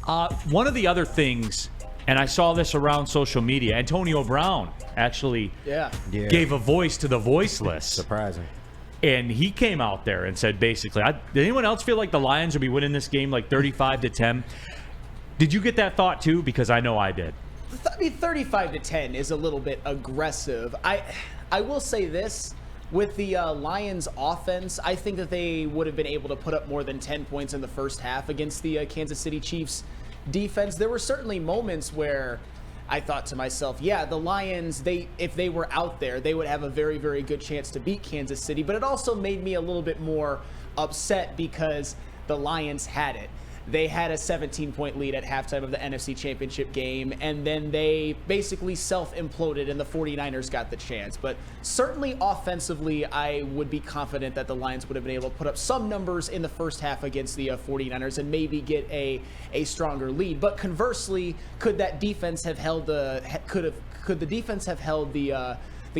One of the other things, and I saw this around social media, Antonio Brown actually gave a voice to the voiceless. Surprising. And he came out there and said, basically, did anyone else feel like the Lions would be winning this game like 35-10? Did you get that thought too? Because I know I did. I mean, 35-10 is a little bit aggressive. I will say this. With the Lions offense, I think that they would have been able to put up more than 10 points in the first half against the Kansas City Chiefs defense. There were certainly moments where I thought to myself, yeah, the Lions, if they were out there, they would have a very, very good chance to beat Kansas City. But it also made me a little bit more upset because the Lions had it. They had a 17-point lead at halftime of the NFC Championship game, and then they basically self-imploded, and the 49ers got the chance. But certainly offensively, I would be confident that the Lions would have been able to put up some numbers in the first half against the 49ers and maybe get a stronger lead. But conversely, could that defense have held the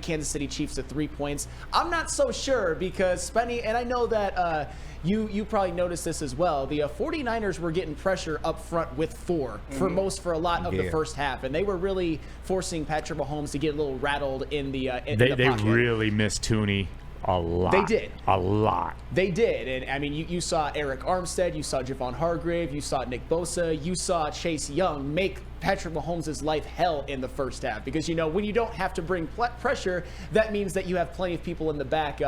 Kansas City Chiefs to 3 points? I'm not so sure because Spenny, and I know that you probably noticed this as well. The 49ers were getting pressure up front with four for a lot of the first half, and they were really forcing Patrick Mahomes to get a little rattled in the pocket. They really missed Tooney a lot. They did. A lot. They did. And, I mean, you saw Eric Armstead, you saw Javon Hargrave, you saw Nick Bosa, you saw Chase Young make Patrick Mahomes' life hell in the first half. Because, when you don't have to bring pressure, that means that you have plenty of people in the back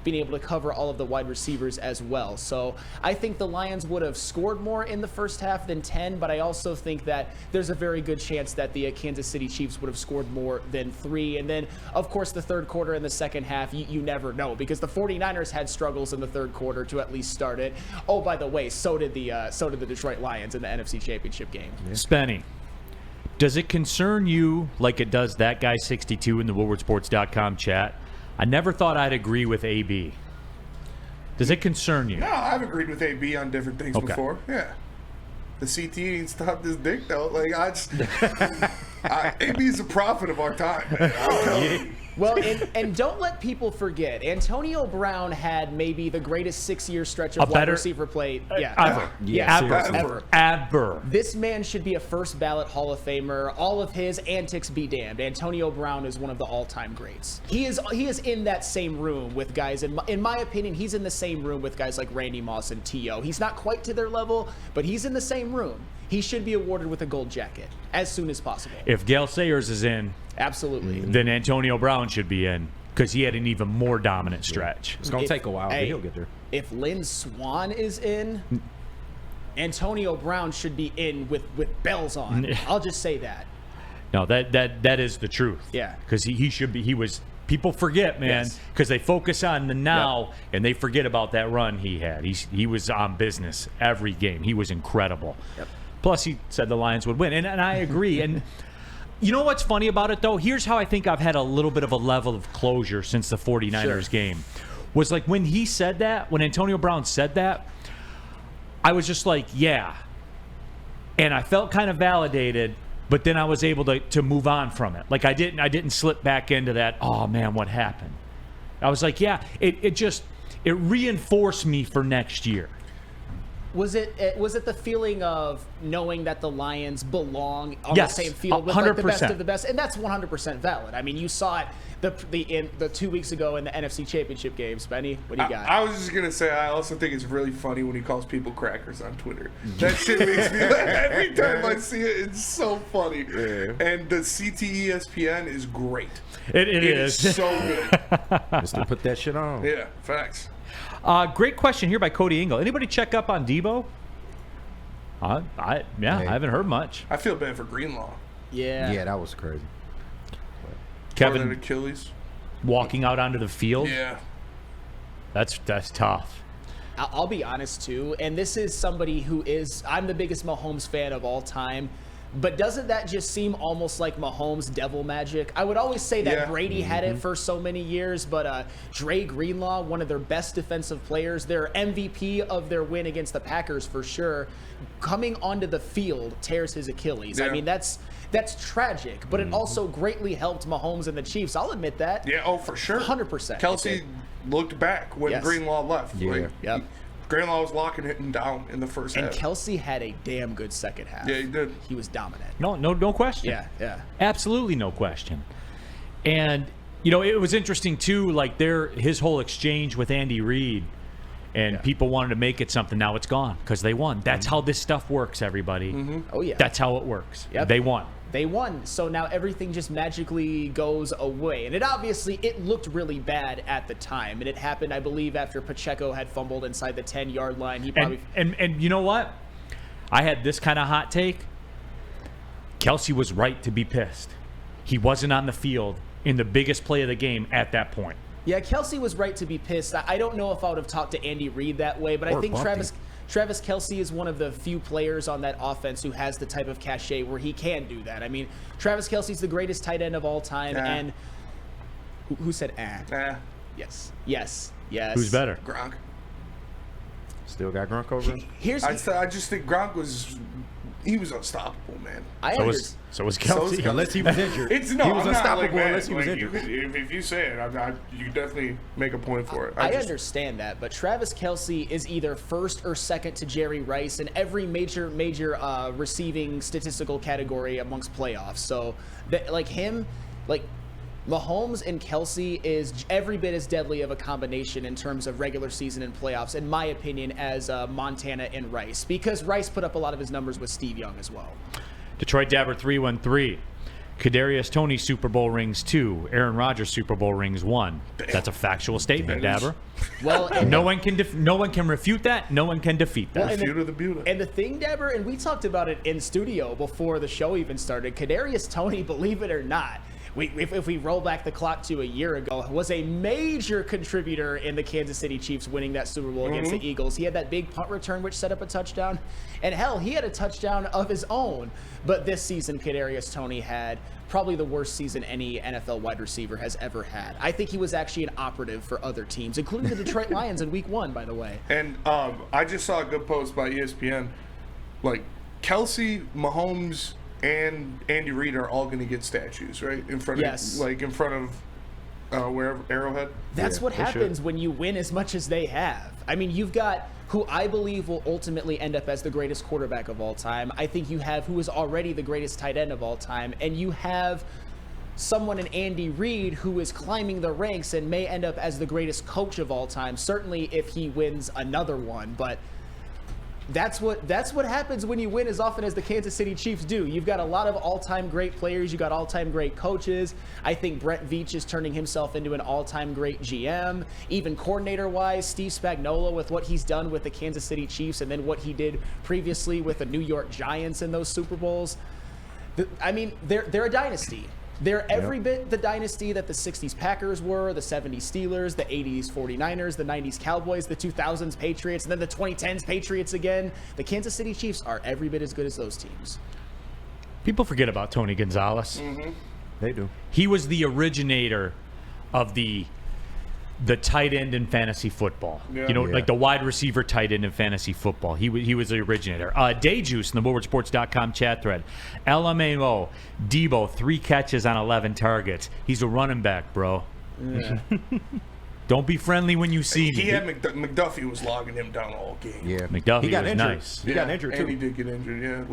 being able to cover all of the wide receivers as well. So I think the Lions would have scored more in the first half than 10, but I also think that there's a very good chance that the Kansas City Chiefs would have scored more than 3. And then, of course, the third quarter and the second half, you never know, because the 49ers had struggles in the third quarter to at least start it. Oh, by the way, so did the Detroit Lions in the NFC Championship game. Spenny, does it concern you like it does that guy 62 in the WoodwardSports.com chat? I never thought I'd agree with AB. Does it concern you? No, I've agreed with AB on different things before. Yeah. The CT needs to have this dick, though. Like, AB is a prophet of our time, man. I'm telling you. Well, and don't let people forget, Antonio Brown had maybe the greatest 6-year stretch of wide receiver play ever. This man should be a first ballot Hall of Famer. All of his antics be damned. Antonio Brown is one of the all-time greats. He is in that same room with guys, in my opinion, he's in the same room with guys like Randy Moss and T.O. He's not quite to their level, but he's in the same room. He should be awarded with a gold jacket as soon as possible. If Gale Sayers is in, absolutely, then Antonio Brown should be in because he had an even more dominant stretch. It's going to take a while, but he'll get there. If Lynn Swann is in, Antonio Brown should be in with bells on. I'll just say that. No, that is the truth. Yeah. Because he should be. He was. People forget, man, because they focus on the now and they forget about that run he had. He was on business every game. He was incredible. Yep. Plus, he said the Lions would win, and I agree. And you know what's funny about it, though? Here's how I think I've had a little bit of a level of closure since the 49ers game. Was like when he said that, when Antonio Brown said that, I was just like, yeah. And I felt kind of validated. But then I was able to move on from it. Like I didn't slip back into that, oh man, what happened? I was like, yeah, it reinforced me for next year. Was it the feeling of knowing that the Lions belong on the same field with like the best of the best? And that's 100% valid. I mean, you saw it the 2 weeks ago in the NFC Championship game. Spenny, what do you got? I was just going to say, I also think it's really funny when he calls people crackers on Twitter. That shit makes me laugh. Every time I see it, it's so funny. Yeah. And the CTESPN is great. It is. It's so good. Just to put that shit on. Yeah, facts. Great question here by Cody Engel. Anybody check up on Debo? I haven't heard much. I feel bad for Greenlaw. Yeah, that was crazy. Kevin Achilles walking out onto the field. Yeah, that's tough. I'll be honest too, and this is somebody who I'm the biggest Mahomes fan of all time. But doesn't that just seem almost like Mahomes' devil magic? I would always say that Brady had it for so many years, but Dre Greenlaw, one of their best defensive players, their MVP of their win against the Packers for sure, coming onto the field tears his Achilles. Yeah. I mean, that's tragic, but it also greatly helped Mahomes and the Chiefs. I'll admit that. Yeah, oh, for sure. 100%. Kelsey looked back when Greenlaw left. Yeah. Like, Greenlaw was locking him down in the first And half. Kelsey had a damn good second half. Yeah, he did. He was dominant. No question. Yeah. Absolutely no question. And it was interesting too, like his whole exchange with Andy Reid, and people wanted to make it something. Now it's gone because they won. That's how this stuff works, everybody. Oh, yeah. That's how it works. Yep. They won. They won, so now everything just magically goes away. And it looked really bad at the time. And it happened, I believe, after Pacheco had fumbled inside the 10-yard line. He probably And you know what? I had this kind of hot take. Kelsey was right to be pissed. He wasn't on the field in the biggest play of the game at that point. Yeah, Kelsey was right to be pissed. I don't know if I would have talked to Andy Reid that way, but I think Travis Kelsey is one of the few players on that offense who has the type of cachet where he can do that. I mean, Travis Kelsey's the greatest tight end of all time, and who said Yes. Who's better? Gronk. Still got Gronk over him? I just think Gronk was unstoppable, man. So was Kelsey. Unless he was injured. He was I'm unstoppable not, unless he was injured. If you say it, you definitely make a point for it. I understand that, but Travis Kelsey is either first or second to Jerry Rice in every major receiving statistical category amongst playoffs. So, Mahomes and Kelsey is every bit as deadly of a combination in terms of regular season and playoffs, in my opinion, as Montana and Rice, because Rice put up a lot of his numbers with Steve Young as well. Detroit Dabber 313. Kadarius Toney Super Bowl rings 2. Aaron Rodgers Super Bowl rings 1. That's a factual statement, Dabber. Well, no one can refute that. No one can defeat that. And the thing, Dabber, and we talked about it in studio before the show even started. Kadarius Toney, believe it or not, if we roll back the clock to a year ago, was a major contributor in the Kansas City Chiefs winning that Super Bowl against the Eagles. He had that big punt return which set up a touchdown. And hell, he had a touchdown of his own. But this season, Kadarius Toney had probably the worst season any NFL wide receiver has ever had. I think he was actually an operative for other teams, including the Detroit Lions in Week 1, by the way. And I just saw a good post by ESPN. Like, Kelsey, Mahomes, and Andy Reid are all going to get statues, right? In front of wherever Arrowhead. That's what happens when you win as much as they have. I mean, you've got who I believe will ultimately end up as the greatest quarterback of all time. I think you have who is already the greatest tight end of all time, and you have someone in Andy Reid who is climbing the ranks and may end up as the greatest coach of all time. Certainly if he wins another one, but that's what happens when you win as often as the Kansas City Chiefs do. You've got a lot of all-time great players. You've got all-time great coaches. I think Brett Veach is turning himself into an all-time great GM. Even coordinator-wise, Steve Spagnuolo with what he's done with the Kansas City Chiefs and then what he did previously with the New York Giants in those Super Bowls. I mean, they're a dynasty. They're every bit the dynasty that the 60s Packers were, the 70s Steelers, the 80s 49ers, the 90s Cowboys, the 2000s Patriots, and then the 2010s Patriots again. The Kansas City Chiefs are every bit as good as those teams. People forget about Tony Gonzalez. They do. He was the originator of the tight end in fantasy football. Like the wide receiver tight end in fantasy football. He was the originator. Day Juice in the WoodwardSports.com chat thread. LMAO, Debo, 3 catches on 11 targets. He's a running back, bro. Yeah. Don't be friendly when you see me. He had McDuffie was logging him down all game. Yeah, McDuffie he got was injured. nice. He got injured too. And he did get injured.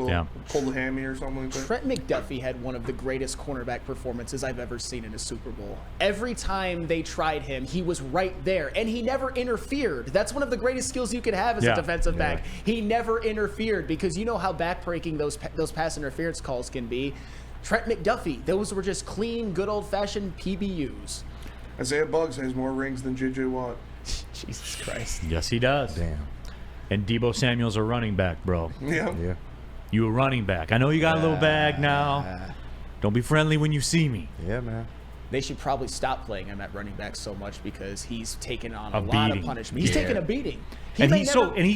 Pulled a hammy or something like that. Trent McDuffie had one of the greatest cornerback performances I've ever seen in a Super Bowl. Every time they tried him, he was right there, and he never interfered. That's one of the greatest skills you can have as a defensive back. He never interfered because you know how backbreaking those pass interference calls can be. Trent McDuffie, those were just clean, good old-fashioned PBUs. Isaiah Buggs has more rings than J.J. Watt. Jesus Christ. Yes, he does. Damn. And Debo Samuel's a running back, bro. Yeah. You a running back. I know you got a little bag now. Don't be friendly when you see me. Yeah, man. They should probably stop playing him at running back so much because he's taken on a lot beating. of punishment. He's taken a beating. He's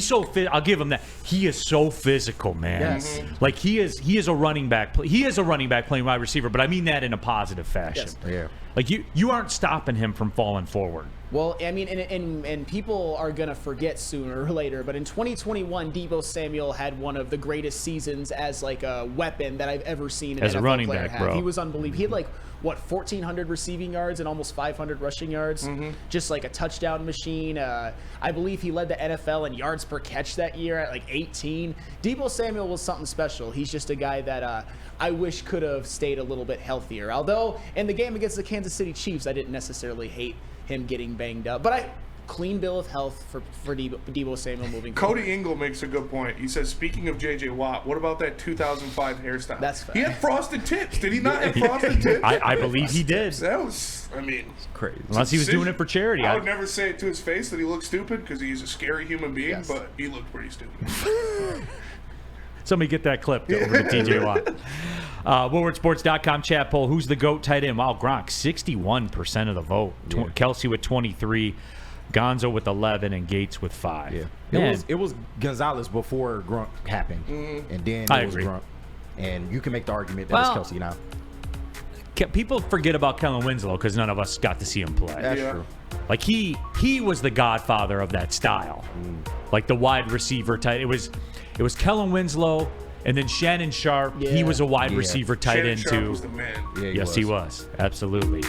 so fit. I'll give him that. He is so physical, man. Yes. Like he is a running back. He is a running back playing wide receiver, but I mean that in a positive fashion. Yes. Yeah. Like you aren't stopping him from falling forward. Well, I mean, and people are going to forget sooner or later, but in 2021, Debo Samuel had one of the greatest seasons as like a weapon that I've ever seen an as NFL a running player back, have. bro. He was unbelievable. He had 1,400 receiving yards and almost 500 rushing yards. Just like a touchdown machine. I believe he led the NFL in yards per catch that year at like 18. Deebo Samuel was something special. He's just a guy that I wish could have stayed a little bit healthier. Although in the game against the Kansas City Chiefs, I didn't necessarily hate him getting banged up. But clean bill of health for Deebo Samuel moving forward. Cody Ingle makes a good point. He says, speaking of J.J. Watt, what about that 2005 hairstyle? That's fact. He had frosted tips. Did he not have frosted tips? I believe he did. That was, I mean, Crazy. Unless he was doing it for charity. I would never say it to his face that he looked stupid because he's a scary human being, Yes. but he looked pretty stupid. Somebody get that clip over to TJ Watt. WoodwardSports.com chat poll. Who's the GOAT tight end? Wow, Gronk, 61% of the vote. Kelsey with 23. Gonzo with 11 and Gates with 5. Yeah. Man. It was Gonzalez before Grunt happened, and then I it was agree. Grunt. And you can make the argument that it's Kelsey now. People forget about Kellen Winslow because none of us got to see him play. That's Yeah. true. Like he was the godfather of that style, like the wide receiver tight. It was Kellen Winslow and then Shannon Sharp. He Yeah. was a wide Yeah. receiver tight Shannon end Sharp too. was the man. Yeah, Yes, he was. Absolutely.